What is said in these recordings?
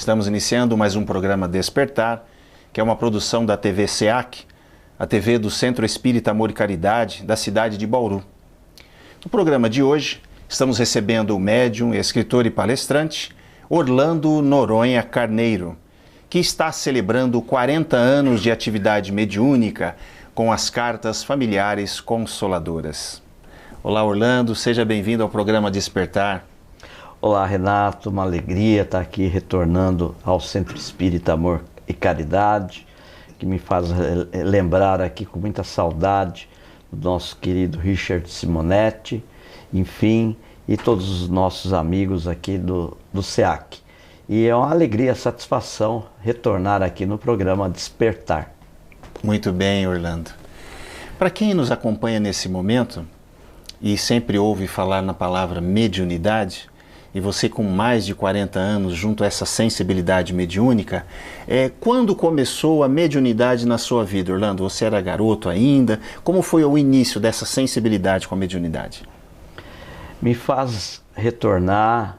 Estamos iniciando mais um programa Despertar, que é uma produção da TV SEAC, a TV do Centro Espírita Amor e Caridade, da cidade de Bauru. No programa de hoje, estamos recebendo o médium, escritor e palestrante Orlando Noronha Carneiro, que está celebrando 40 anos de atividade mediúnica com as cartas familiares consoladoras. Olá, Orlando, seja bem-vindo ao programa Despertar. Olá, Renato, uma alegria estar aqui retornando ao Centro Espírita Amor e Caridade, que me faz lembrar aqui com muita saudade do nosso querido Richard Simonetti, enfim, e todos os nossos amigos aqui do SEAC. E é uma alegria, satisfação retornar aqui no programa Despertar. Muito bem, Orlando. Para quem nos acompanha nesse momento e sempre ouve falar na palavra mediunidade, e você com mais de 40 anos junto a essa sensibilidade mediúnica, quando começou a mediunidade na sua vida, Orlando? Você era garoto ainda? Como foi o início dessa sensibilidade com a mediunidade? Me faz retornar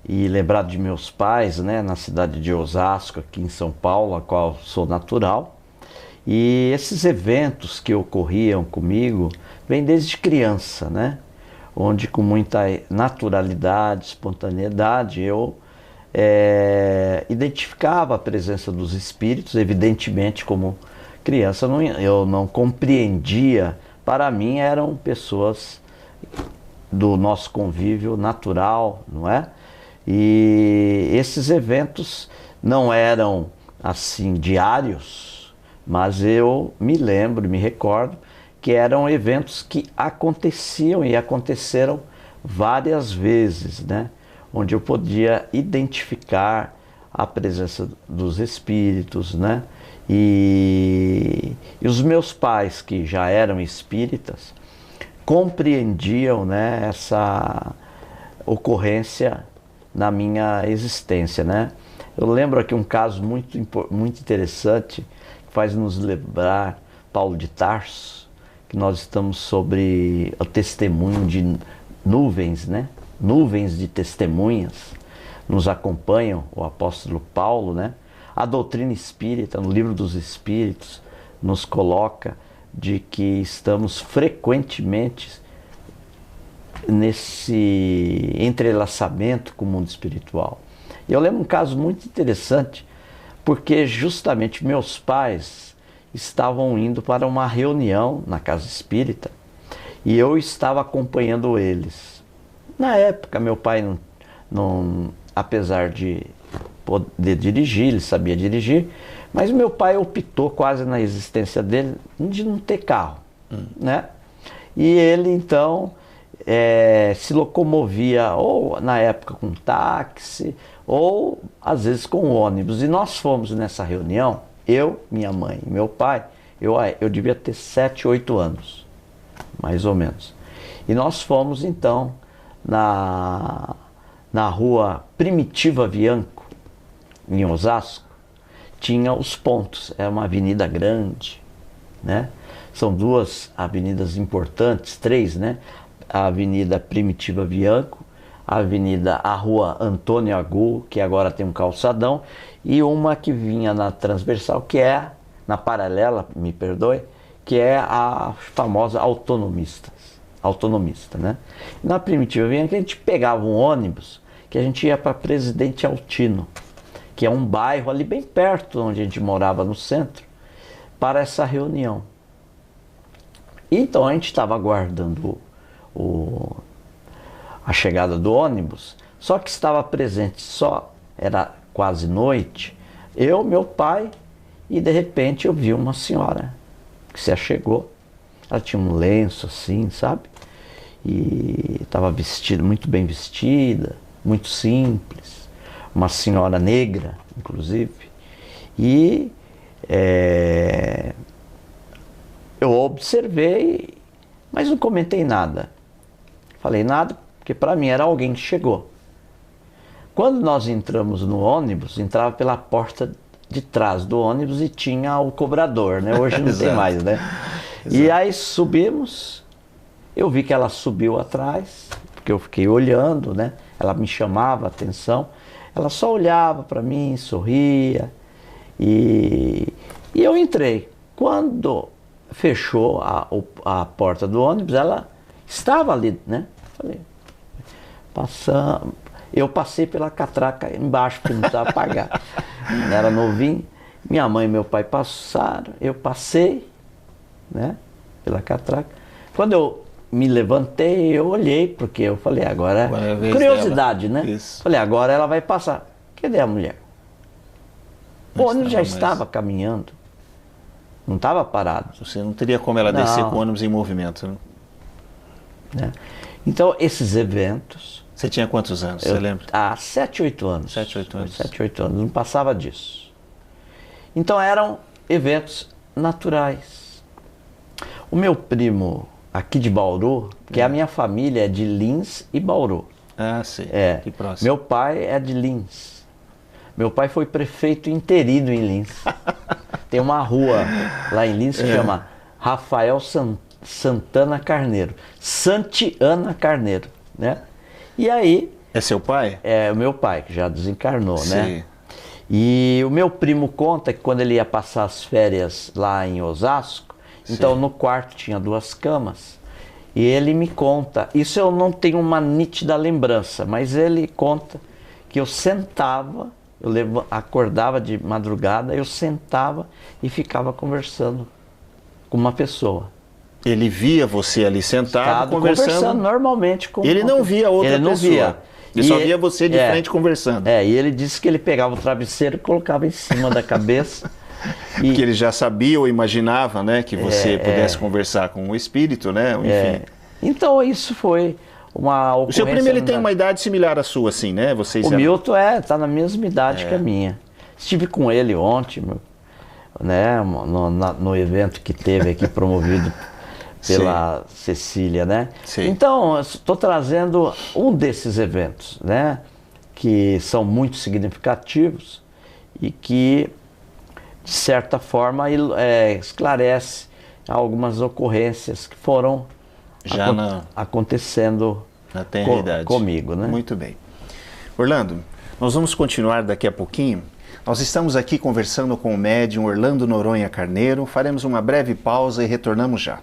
e lembrar de meus pais, né, na cidade de Osasco, aqui em São Paulo, a qual sou natural. E esses eventos que ocorriam comigo vêm desde criança, né? Onde com muita naturalidade, espontaneidade, eu identificava a presença dos espíritos. Evidentemente, como criança, eu não compreendia. Para mim, eram pessoas do nosso convívio natural, não é? E esses eventos não eram assim diários, mas eu me lembro, me recordo que eram eventos que aconteciam e aconteceram várias vezes, né? Onde eu podia identificar a presença dos espíritos, né? E os meus pais, que já eram espíritas, compreendiam, né, essa ocorrência na minha existência, né? Eu lembro aqui um caso muito interessante que faz nos lembrar Paulo de Tarso, que nós estamos sobre o testemunho de nuvens, né? Nuvens de testemunhas nos acompanham, o apóstolo Paulo, né? A doutrina espírita, no Livro dos Espíritos, nos coloca de que estamos frequentemente nesse entrelaçamento com o mundo espiritual. E eu lembro um caso muito interessante, porque justamente meus pais estavam indo para uma reunião na casa espírita e eu estava acompanhando eles. Na época, meu pai, apesar de poder dirigir, ele sabia dirigir, mas meu pai optou quase na existência dele de não ter carro, né? E ele então se locomovia ou na época com táxi ou às vezes com ônibus. E nós fomos nessa reunião, eu, minha mãe e meu pai. Eu devia ter 7, 8 anos, mais ou menos. E nós fomos então na rua Primitiva Vianco, em Osasco. Tinha os pontos, era uma avenida grande, né? São duas avenidas importantes, três, né? A Avenida Primitiva Vianco, a Rua Antônio Agu, que agora tem um calçadão, e uma que vinha na transversal, que é, na paralela, me perdoe, que é a famosa autonomista, né? Na Primitiva Vianco a gente pegava um ônibus, que a gente ia para Presidente Altino, que é um bairro ali bem perto onde a gente morava no centro, para essa reunião. Então a gente estava aguardando a chegada do ônibus, só que estava presente era quase noite, eu, meu pai, e de repente eu vi uma senhora que se achegou. Ela tinha um lenço assim, sabe? E estava vestida, muito bem vestida, muito simples. Uma senhora negra, inclusive, e eu observei, mas não comentei nada. Falei nada, porque para mim era alguém que chegou. Quando nós entramos no ônibus, entrava pela porta de trás do ônibus e tinha o cobrador, né? Hoje não tem mais, né? E aí subimos, eu vi que ela subiu atrás, porque eu fiquei olhando, né? Ela me chamava a atenção. Ela só olhava para mim, sorria e eu entrei. Quando fechou a porta do ônibus, ela estava ali, né? Falei, eu passei pela catraca embaixo, porque não precisava pagar. Era novinho. Minha mãe e meu pai passaram, eu passei, né, pela catraca. Quando eu me levantei, eu olhei, porque eu falei, agora é a vez curiosidade, dela. né? Isso. Falei, agora ela vai passar. Cadê a mulher? O ônibus já mais. estava caminhando. Não estava parado. Você não teria como ela descer com o ônibus em movimento, né? Né? Então, esses eventos... Você tinha quantos anos, você lembra? 7, 8 anos. 7, 8 anos. 7, 8 anos, não passava disso. Então, eram eventos naturais. O meu primo, aqui de Bauru, que a minha família é de Lins e Bauru. Ah, sim. Que próximo. Meu pai é de Lins. Meu pai foi prefeito interino em Lins. Tem uma rua lá em Lins que chama Rafael Santana Carneiro. Santiana Carneiro, né? E aí... É seu pai? É o meu pai, que já desencarnou, Sim. né? E o meu primo conta que quando ele ia passar as férias lá em Osasco, então no quarto tinha 2 camas, e ele me conta, isso eu não tenho uma nítida lembrança, mas ele conta que eu sentava, acordava de madrugada, eu sentava e ficava conversando com uma pessoa. Ele via você ali sentado, conversando normalmente com ele não via outra pessoa. Não via. Ele só via você de frente conversando. E ele disse que ele pegava o travesseiro e colocava em cima da cabeça. Porque ele já sabia ou imaginava, né, que você pudesse conversar com o espírito, né? Enfim. Então isso foi uma ocorrência... O seu primo, ele tem uma idade similar à sua, assim, né? Vocês o Milton está na mesma idade que a minha. Estive com ele ontem, né, no evento que teve aqui promovido pela Cecília, né? Sim. Então, estou trazendo um desses eventos, né? Que são muito significativos e que, de certa forma, esclarece algumas ocorrências que foram já acontecendo na tenridade comigo, né? Muito bem. Orlando, nós vamos continuar daqui a pouquinho. Nós estamos aqui conversando com o médium Orlando Noronha Carneiro. Faremos uma breve pausa e retornamos já.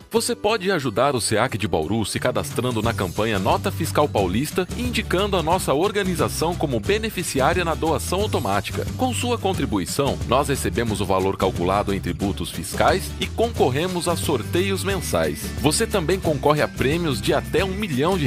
Você pode ajudar o SEAC de Bauru se cadastrando na campanha Nota Fiscal Paulista e indicando a nossa organização como beneficiária na doação automática. Com sua contribuição, nós recebemos o valor calculado em tributos fiscais e concorremos a sorteios mensais. Você também concorre a prêmios de até R$1 milhão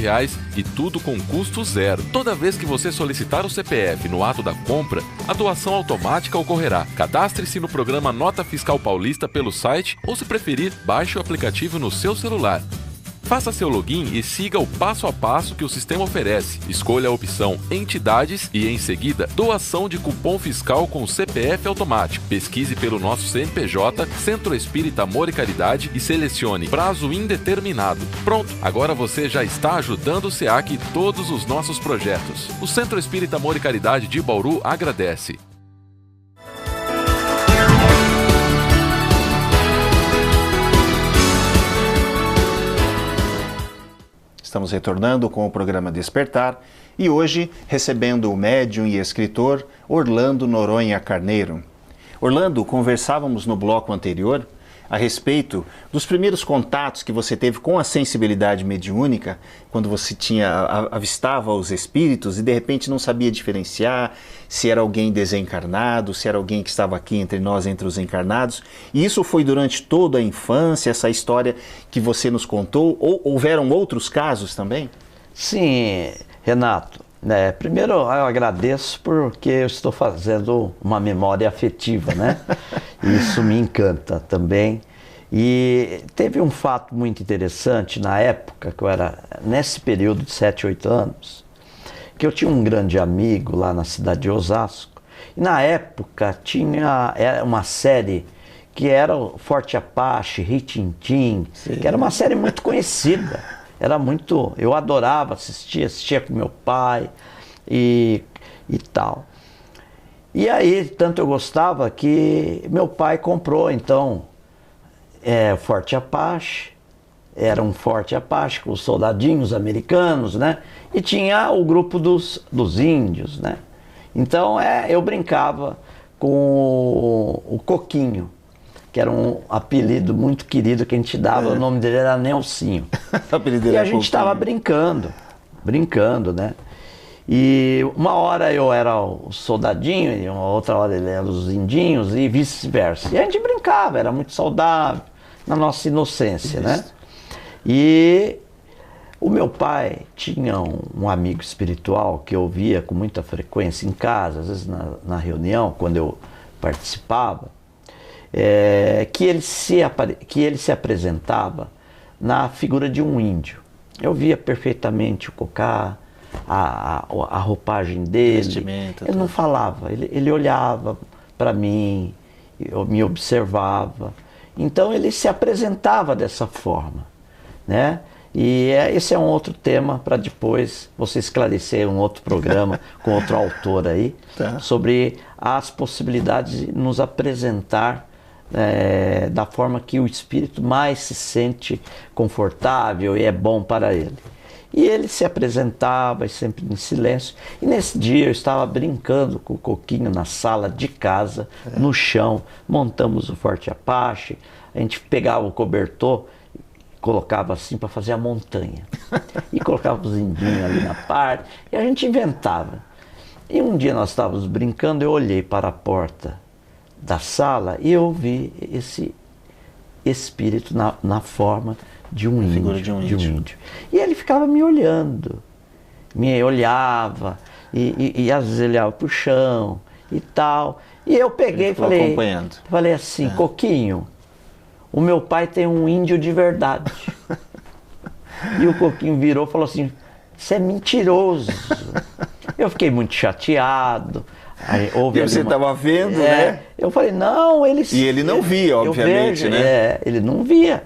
e tudo com custo zero. Toda vez que você solicitar o CPF no ato da compra, a doação automática ocorrerá. Cadastre-se no programa Nota Fiscal Paulista pelo site ou, se preferir, baixe o aplicativo no seu celular. Faça seu login e siga o passo a passo que o sistema oferece. Escolha a opção Entidades e, em seguida, Doação de cupom fiscal com CPF automático. Pesquise pelo nosso CNPJ, Centro Espírita Amor e Caridade, e selecione Prazo Indeterminado. Pronto, agora você já está ajudando o SEAC e todos os nossos projetos. O Centro Espírita Amor e Caridade de Bauru agradece. Estamos retornando com o programa Despertar e hoje recebendo o médium e escritor Orlando Noronha Carneiro. Orlando, conversávamos no bloco anterior a respeito dos primeiros contatos que você teve com a sensibilidade mediúnica, quando você avistava os espíritos e de repente não sabia diferenciar se era alguém desencarnado, se era alguém que estava aqui entre nós, entre os encarnados. E isso foi durante toda a infância, essa história que você nos contou, ou houveram outros casos também? Sim, Renato. Primeiro eu agradeço porque eu estou fazendo uma memória afetiva, né? Isso me encanta também. E teve um fato muito interessante na época, que eu era nesse período de 7, 8 anos, que eu tinha um grande amigo lá na cidade de Osasco. E na época tinha uma série que era o Forte Apache, Rin-Tin-Tin, que era uma série muito conhecida. Eu adorava assistia com meu pai e tal. E aí, tanto eu gostava que meu pai comprou, então, Forte Apache, era um Forte Apache com os soldadinhos americanos, né? E tinha o grupo dos índios, né? Então eu brincava com o Coquinho, que era um apelido muito querido que a gente dava, o nome dele era Nelsinho. E a gente estava brincando, né? E uma hora eu era o soldadinho, e uma outra hora ele era os indinhos, e vice-versa. E a gente brincava, era muito saudável, na nossa inocência, né? E o meu pai tinha um amigo espiritual que eu via com muita frequência em casa, às vezes na reunião, quando eu participava, que ele se apresentava na figura de um índio. Eu via perfeitamente o cocá, a roupagem dele. Ele não falava, ele olhava para mim, me observava. Então ele se apresentava dessa forma, né? E esse é um outro tema para depois você esclarecer um outro programa com outro autor aí, sobre as possibilidades de nos apresentar da forma que o espírito mais se sente confortável e é bom para ele. E ele se apresentava sempre em silêncio. E nesse dia eu estava brincando com o Coquinho na sala de casa, no chão, montamos o Forte Apache, a gente pegava o cobertor, colocava assim para fazer a montanha. E colocava os indinhos ali na parte, e a gente inventava. E um dia nós estávamos brincando, eu olhei para a porta da sala e eu vi esse espírito na forma de um índio. E ele ficava me olhando, me olhava, e às vezes ele olhava para o chão e tal. E eu peguei e falei assim, Coquinho, o meu pai tem um índio de verdade. E o Coquinho virou e falou assim, você é mentiroso. Eu fiquei muito chateado. Aí, e você estava vendo, né? Eu falei, não, ele... E ele não via, obviamente, né? Ele não via.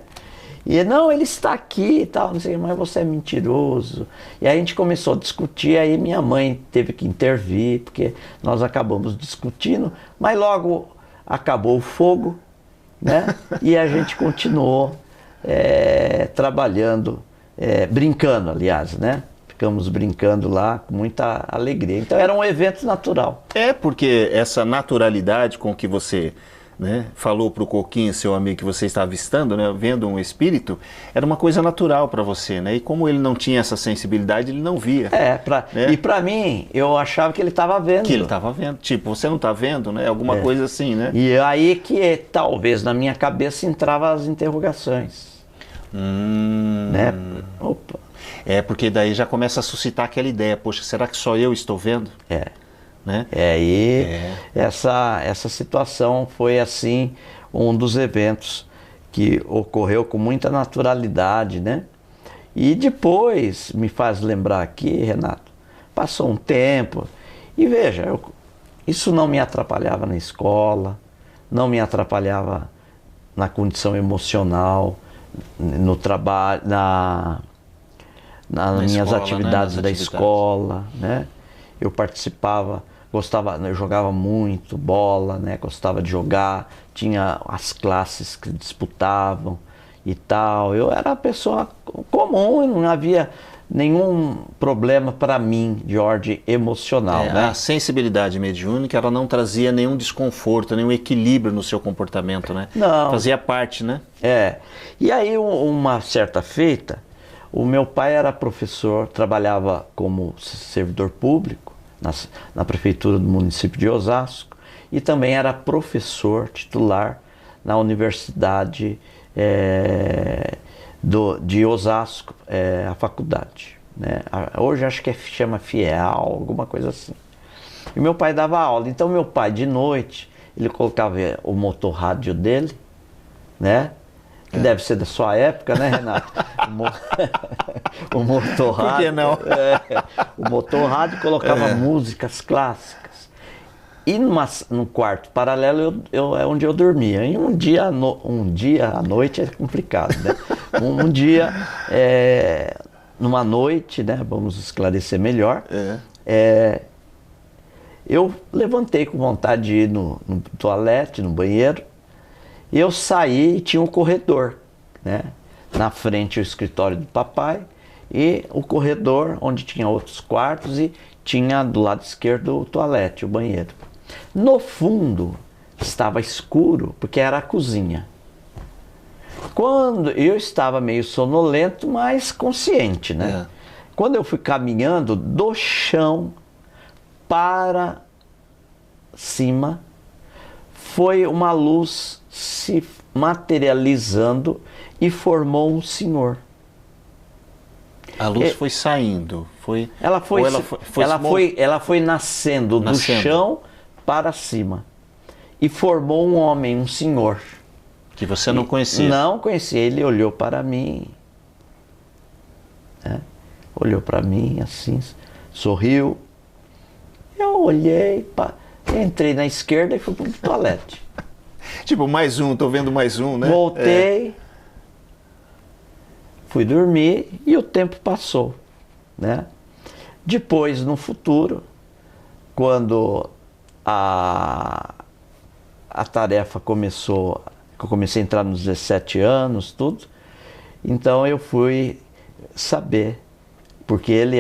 E não, ele está aqui e tal, não sei, mas você é mentiroso. E aí a gente começou a discutir, aí minha mãe teve que intervir, porque nós acabamos discutindo, mas logo acabou o fogo, né? E a gente continuou trabalhando, brincando, aliás, né? Ficamos brincando lá com muita alegria. Então era um evento natural. Porque essa naturalidade com que você... né, falou para o Coquinho, seu amigo, que você está avistando, né, vendo um espírito, era uma coisa natural para você, né? E como ele não tinha essa sensibilidade, ele não via. Né? E para mim, eu achava que ele estava vendo. Que ele estava vendo. Tipo, você não está vendo, né? Alguma coisa assim, né? E aí que talvez na minha cabeça entravam as interrogações. Né? Opa. Porque daí já começa a suscitar aquela ideia, poxa, será que só eu estou vendo? Né? Essa situação foi assim um dos eventos que ocorreu com muita naturalidade, né? E depois me faz lembrar aqui, Renato, passou um tempo e veja, isso não me atrapalhava na escola, não me atrapalhava na condição emocional, no trabalho, nas minhas atividades da escola, né? Eu participava, eu jogava muito bola, né? Gostava de jogar, tinha as classes que disputavam e tal. Eu era uma pessoa comum, não havia nenhum problema para mim de ordem emocional. Né? A sensibilidade mediúnica, ela não trazia nenhum desconforto, nenhum equilíbrio no seu comportamento, né? Não. Fazia parte, né? E aí, uma certa feita, o meu pai era professor, trabalhava como servidor público na prefeitura do município de Osasco e também era professor titular na Universidade de Osasco, a faculdade. Né? Hoje acho que chama FIEL, alguma coisa assim. E meu pai dava aula, então meu pai de noite, ele colocava o motorrádio dele, né? Que deve ser da sua época, né, Renato? O motorrádio. Por que não? O motorrádio colocava músicas clássicas. E num quarto paralelo é onde eu dormia. E um dia à noite é complicado, né? Um dia, numa noite, né? Vamos esclarecer melhor. Eu levantei com vontade de ir no toalete, no banheiro. Eu saí e tinha um corredor, né? Na frente o escritório do papai e o corredor onde tinha outros quartos e tinha do lado esquerdo o toalete, o banheiro. No fundo estava escuro porque era a cozinha. Quando eu estava meio sonolento, mas consciente, né? Quando eu fui caminhando do chão para cima, foi uma luz se materializando e formou um senhor. A luz foi saindo, foi... Ela foi nascendo do chão para cima e formou um homem, um senhor. Que você não conhecia? Não conhecia. Ele olhou para mim, né? Olhou para mim assim, sorriu. Eu olhei, entrei na esquerda e fui para o toalete. Tipo, mais um, tô vendo mais um, né? Voltei, fui dormir e o tempo passou, né? Depois, no futuro, quando a tarefa começou, que eu comecei a entrar nos 17 anos, tudo, então eu fui saber, porque ele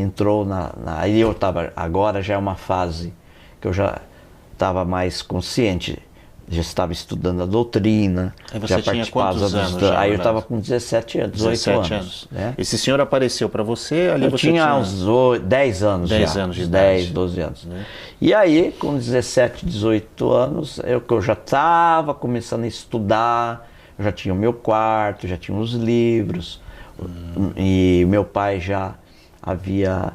entrou aí eu estava, agora já é uma fase que eu já estava mais consciente, já estava estudando a doutrina. Aí você tinha quantos anos já, aí eu estava com 17 anos, 18 anos. Né? Esse senhor apareceu para você ali? Eu tinha uns 10 anos 10 já. anos de 10, idade. 12 anos. Né? E aí, com 17, 18 anos, eu já estava começando a estudar, eu já tinha o meu quarto, já tinha os livros, e meu pai já havia...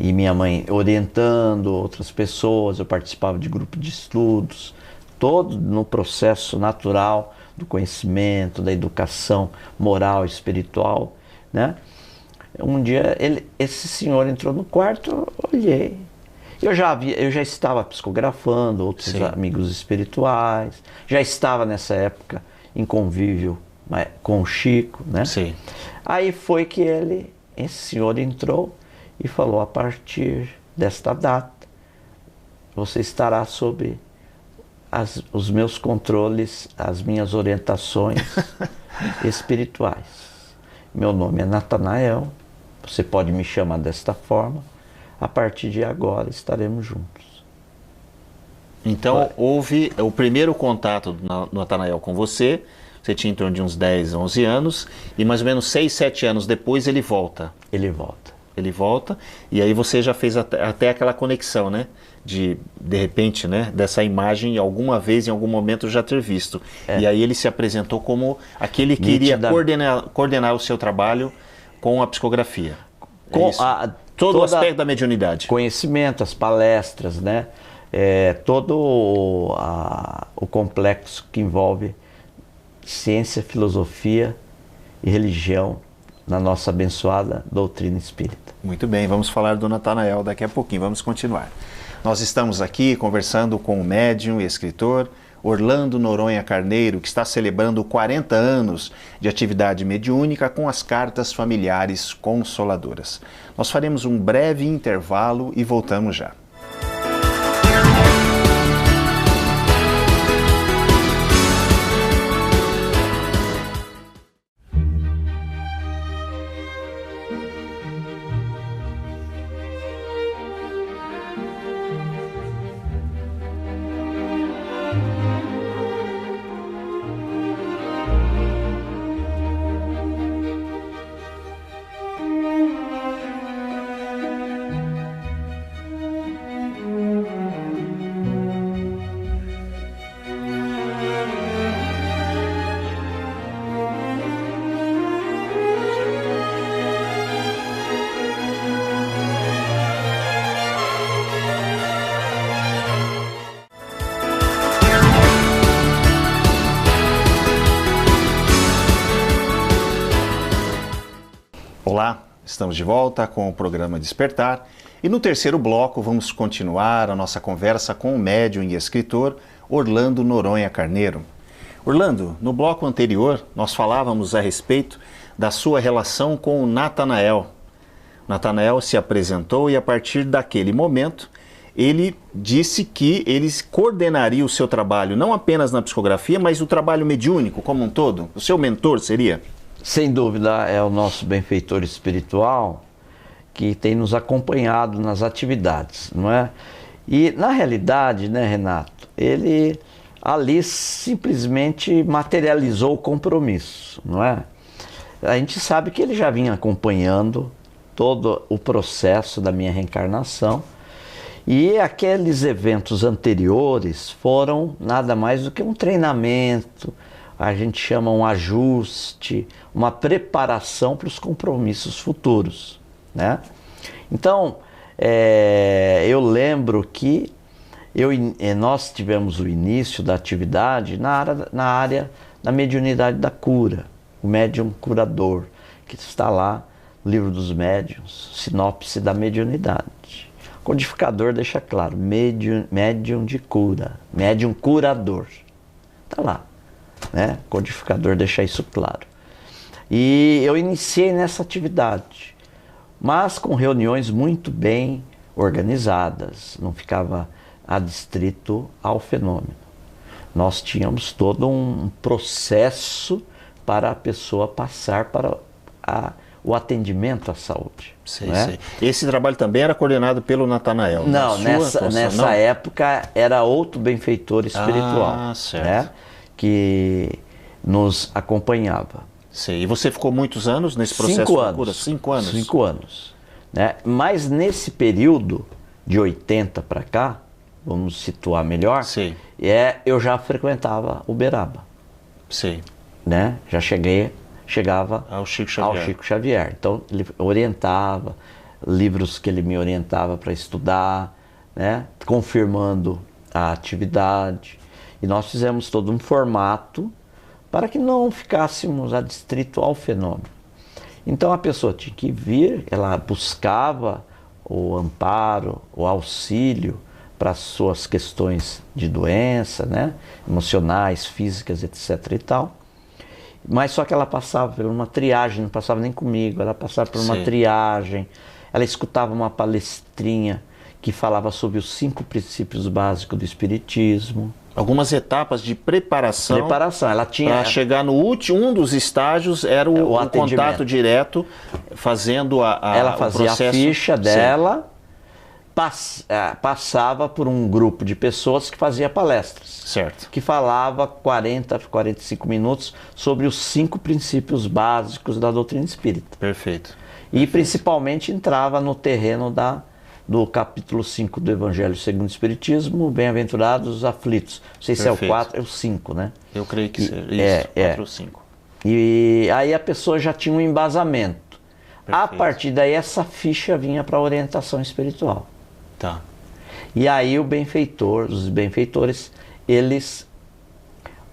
e minha mãe orientando outras pessoas, eu participava de grupo de estudos, todo no processo natural do conhecimento, da educação moral e espiritual, né? Um dia esse senhor entrou no quarto, eu olhei, eu já estava psicografando outros amigos espirituais, já estava nessa época em convívio com o Chico, né? Sim. Aí foi que esse senhor entrou e falou: a partir desta data você estará sob os meus controles, as minhas orientações espirituais. Meu nome é Natanael, você pode me chamar desta forma, a partir de agora estaremos juntos. Então houve o primeiro contato do Natanael com você tinha em torno de uns 10, 11 anos, e mais ou menos 6, 7 anos depois ele volta. Ele volta. Ele volta, e aí você já fez até aquela conexão, né? De repente, né? Dessa imagem, alguma vez, em algum momento, já ter visto. E aí ele se apresentou como aquele que iria coordenar o seu trabalho com a psicografia. Todo o aspecto da mediunidade. Conhecimento, as palestras, né? Todo o complexo que envolve ciência, filosofia e religião na nossa abençoada doutrina espírita. Muito bem, vamos falar do Natanael daqui a pouquinho, vamos continuar. Nós estamos aqui conversando com o médium e escritor Orlando Noronha Carneiro, que está celebrando 40 anos de atividade mediúnica com as cartas familiares consoladoras. Nós faremos um breve intervalo e voltamos já. Olá, estamos de volta com o programa Despertar e no terceiro bloco vamos continuar a nossa conversa com o médium e escritor Orlando Noronha Carneiro. Orlando, no bloco anterior nós falávamos a respeito da sua relação com o Natanael. Natanael se apresentou e a partir daquele momento ele disse que ele coordenaria o seu trabalho, não apenas na psicografia, mas o trabalho mediúnico como um todo. O seu mentor seria? Sem dúvida, é o nosso benfeitor espiritual que tem nos acompanhado nas atividades, não é? E na realidade, né, Renato, ele ali simplesmente materializou o compromisso, não é? A gente sabe que ele já vinha acompanhando todo o processo da minha reencarnação, e aqueles eventos anteriores foram nada mais do que um treinamento, a gente chama um ajuste, uma preparação para os compromissos futuros, né? Então, eu lembro que nós tivemos o início da atividade na área da mediunidade da cura, o médium curador, que está lá no Livro dos Médiuns, sinopse da mediunidade. O codificador deixa claro, médium de cura, médium curador, está lá, né? O codificador deixa isso claro. E eu iniciei nessa atividade, mas com reuniões muito bem organizadas, não ficava adstrito ao fenômeno. Nós tínhamos todo um processo para a pessoa passar para o atendimento à saúde. Sei, né? sei. Esse trabalho também era coordenado pelo Natanael? Não, nessa época era outro benfeitor espiritual, certo. Né? Que nos acompanhava. Sei. E você ficou muitos anos nesse processo de cura? 5 anos. 5 anos. Né? Mas nesse período de 80 para cá, vamos situar melhor, sei. Eu já frequentava Uberaba. Sei. Né? Chegava ao Chico Xavier. Então ele orientava, livros que ele me orientava para estudar, né? Confirmando a atividade. E nós fizemos todo um formato para que não ficássemos adstrito ao fenômeno. Então a pessoa tinha que vir, ela buscava o amparo, o auxílio para as suas questões de doença, né? Emocionais, físicas, etc. e tal. Mas só que ela passava por uma triagem, não passava nem comigo, ela passava por uma triagem, ela escutava uma palestrinha que falava sobre os 5 princípios básicos do Espiritismo. Algumas etapas de preparação. Ela tinha... Para chegar no último, um dos estágios era o contato direto, fazendo ela fazia a ficha dela, passava por um grupo de pessoas que fazia palestras. Certo. Que falava 40, 45 minutos sobre os 5 princípios básicos da doutrina espírita. Perfeito. E principalmente entrava no terreno do capítulo 5 do Evangelho segundo o Espiritismo, bem-aventurados os aflitos. Não sei se é o 4 ou o 5, né? Eu creio que seja isso, 4 ou 5. E aí a pessoa já tinha um embasamento. Perfeito. A partir daí essa ficha vinha para a orientação espiritual. Tá. E aí os benfeitores, eles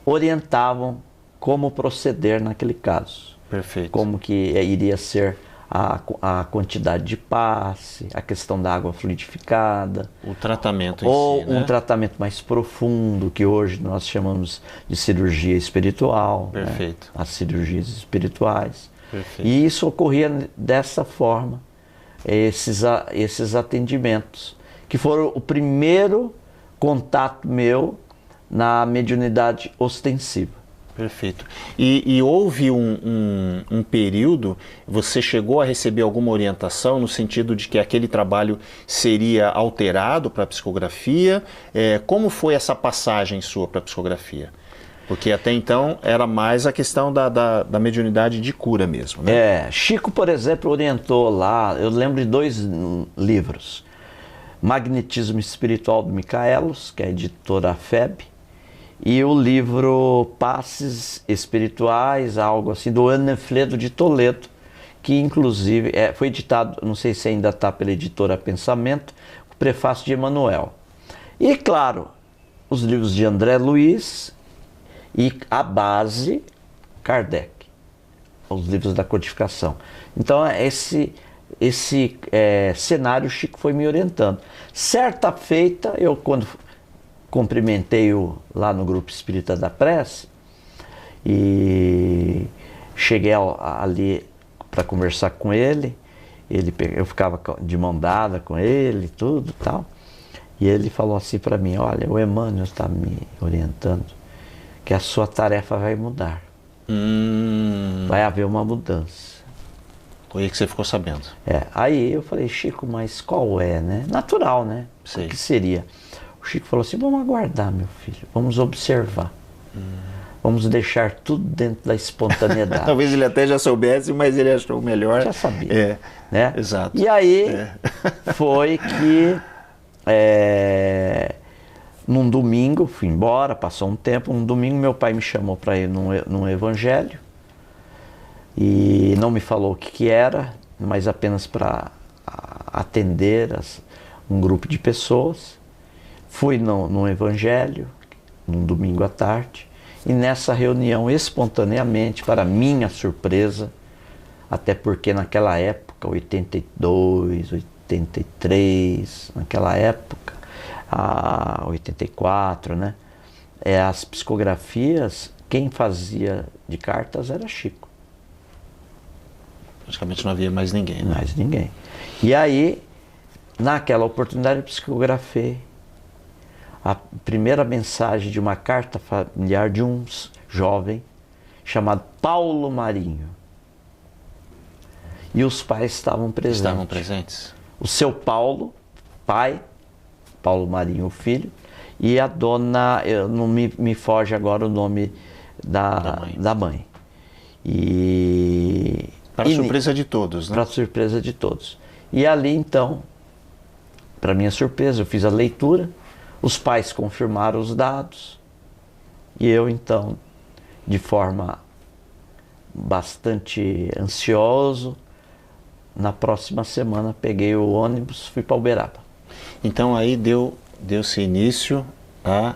orientavam como proceder naquele caso. Perfeito. Como que iria ser a quantidade de passe, a questão da água fluidificada. O tratamento em ou si, né? um tratamento mais profundo, que hoje nós chamamos de cirurgia espiritual. Perfeito. Né? As cirurgias espirituais. Perfeito. E isso ocorria dessa forma, esses atendimentos, que foram o primeiro contato meu na mediunidade ostensiva. Perfeito. E houve um período, você chegou a receber alguma orientação no sentido de que aquele trabalho seria alterado para a psicografia? Como foi essa passagem sua para a psicografia? Porque até então era mais a questão da mediunidade de cura mesmo, né? Chico, por exemplo, orientou lá, eu lembro de 2 livros. Magnetismo Espiritual do Micaelos, que é a editora FEB, e o livro Passes Espirituais, algo assim, do Anefledo de Toledo, que inclusive foi editado, não sei se ainda está pela editora Pensamento, o prefácio de Emmanuel. E claro, os livros de André Luiz e a base Kardec, os livros da codificação. Então esse cenário Chico foi me orientando. Certa feita, eu quando cumprimentei-o lá no Grupo Espírita da Prece e cheguei ali para conversar com ele, eu ficava de mão dada com ele, tudo tal, E ele falou assim para mim, olha, o Emmanuel está me orientando que a sua tarefa vai mudar. Vai haver uma mudança. Foi aí que você ficou sabendo. Aí eu falei, Chico, mas qual é, né? Natural, né? Sei. O que seria? O Chico falou assim, vamos aguardar, meu filho, vamos observar. Vamos deixar tudo dentro da espontaneidade. Talvez ele até já soubesse, mas ele achou melhor. Já sabia. Né? Exato. E aí foi que num domingo, fui embora, passou um tempo, um domingo meu pai me chamou para ir num evangelho e não me falou o que era, mas apenas para atender um grupo de pessoas. Fui num evangelho, num domingo à tarde, e nessa reunião, espontaneamente, para minha surpresa, até porque naquela época, 82, 83, naquela época, 84, né? As psicografias, quem fazia de cartas era Chico. Praticamente não havia mais ninguém, né? Mais ninguém. E aí, naquela oportunidade, eu psicografei a primeira mensagem de uma carta familiar de um jovem chamado Paulo Marinho. E os pais estavam presentes. Estavam presentes. O seu Paulo, pai, Paulo Marinho, filho, e a dona, não me foge agora o nome da mãe. Para surpresa de todos, né? Para surpresa de todos. E ali então, para minha surpresa, eu fiz a leitura, os pais confirmaram os dados, e eu então, de forma bastante ansioso, na próxima semana peguei o ônibus, fui para Uberaba. Então aí deu-se início à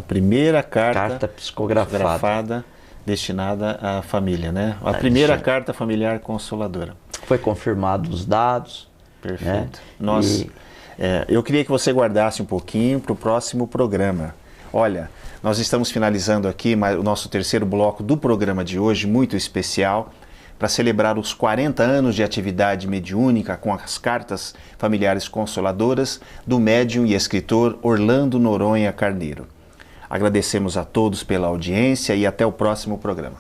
primeira carta psicografada destinada à família, né? A primeira carta familiar consoladora. Foi confirmado os dados. Perfeito. Né? Eu queria que você guardasse um pouquinho para o próximo programa. Olha, nós estamos finalizando aqui o nosso terceiro bloco do programa de hoje, muito especial, para celebrar os 40 anos de atividade mediúnica com as cartas familiares consoladoras do médium e escritor Orlando Noronha Carneiro. Agradecemos a todos pela audiência e até o próximo programa.